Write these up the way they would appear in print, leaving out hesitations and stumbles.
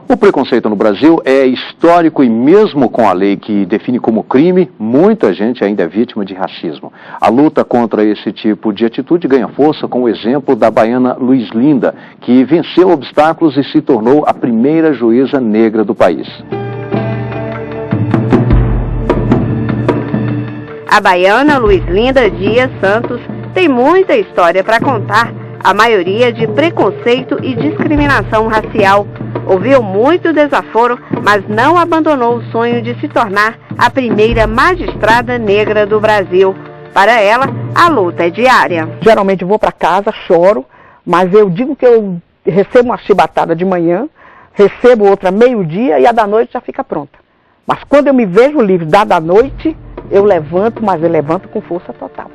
O preconceito no Brasil é histórico e mesmo com a lei que define como crime, muita gente ainda é vítima de racismo. A luta contra esse tipo de atitude ganha força com o exemplo da baiana Luizlinda, que venceu obstáculos e se tornou a primeira juíza negra do país. A baiana Luizlinda Dias Santos tem muita história para contar, a maioria de preconceito e discriminação racial. Ouviu muito desaforo, mas não abandonou o sonho de se tornar a primeira magistrada negra do Brasil. Para ela, a luta é diária. Geralmente eu vou para casa, choro, mas eu digo que eu recebo uma chibatada de manhã, recebo outra meio-dia e a da noite já fica pronta. Mas quando eu me vejo livre da noite, eu levanto, mas eu levanto com força total.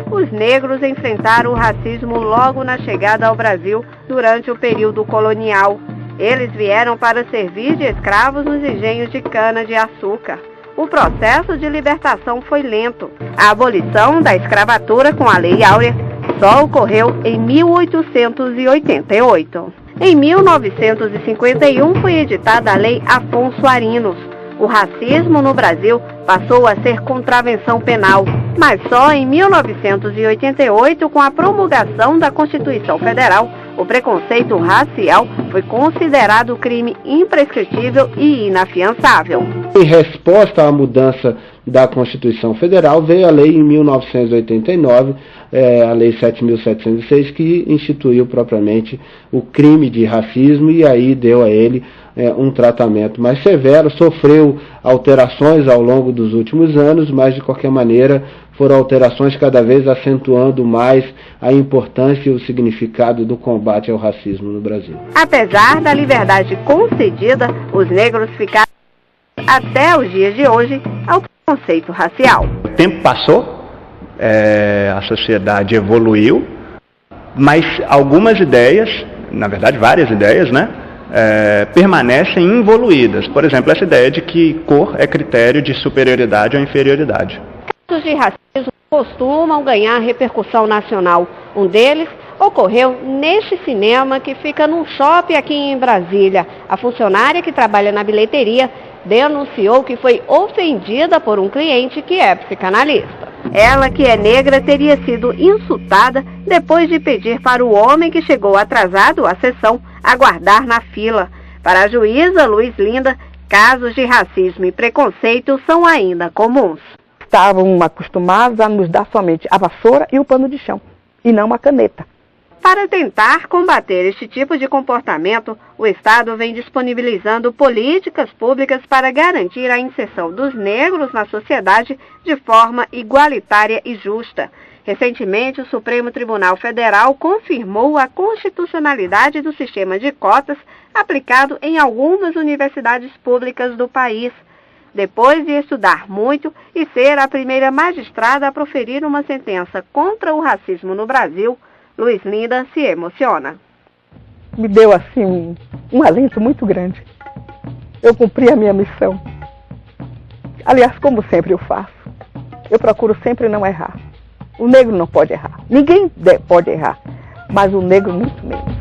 Os negros enfrentaram o racismo logo na chegada ao Brasil durante o período colonial. Eles vieram para servir de escravos nos engenhos de cana-de-açúcar. O processo de libertação foi lento. A abolição da escravatura com a Lei Áurea só ocorreu em 1888. Em 1951 foi editada a Lei Afonso Arinos. O racismo no Brasil passou a ser contravenção penal, mas só em 1988, com a promulgação da Constituição Federal, o preconceito racial foi considerado crime imprescritível e inafiançável. Em resposta à mudança da Constituição Federal, veio a lei em 1989, a Lei 7.706, que instituiu propriamente o crime de racismo e aí deu a ele um tratamento mais severo. Sofreu alterações ao longo dos últimos anos, mas de qualquer maneira foram alterações cada vez acentuando mais a importância e o significado do combate ao racismo no Brasil. Apesar da liberdade concedida, os negros ficaram até os dias de hoje ao preconceito racial. O tempo passou, a sociedade evoluiu, mas algumas ideias, na verdade várias ideias, permanecem involuídas. Por exemplo, essa ideia de que cor é critério de superioridade ou inferioridade. Casos de racismo costumam ganhar repercussão nacional. Um deles ocorreu neste cinema que fica num shopping aqui em Brasília. A funcionária que trabalha na bilheteria denunciou que foi ofendida por um cliente que é psicanalista. Ela, que é negra, teria sido insultada depois de pedir para o homem que chegou atrasado à sessão aguardar na fila. Para a juíza Luizlinda, casos de racismo e preconceito são ainda comuns. Estavam acostumados a nos dar somente a vassoura e o pano de chão, e não uma caneta. Para tentar combater este tipo de comportamento, o Estado vem disponibilizando políticas públicas para garantir a inserção dos negros na sociedade de forma igualitária e justa. Recentemente, o Supremo Tribunal Federal confirmou a constitucionalidade do sistema de cotas aplicado em algumas universidades públicas do país. Depois de estudar muito e ser a primeira magistrada a proferir uma sentença contra o racismo no Brasil, Luizlinda se emociona. Me deu assim um alento muito grande. Eu cumpri a minha missão. Aliás, como sempre eu faço, eu procuro sempre não errar. O negro não pode errar. Ninguém pode errar, mas o negro muito menos.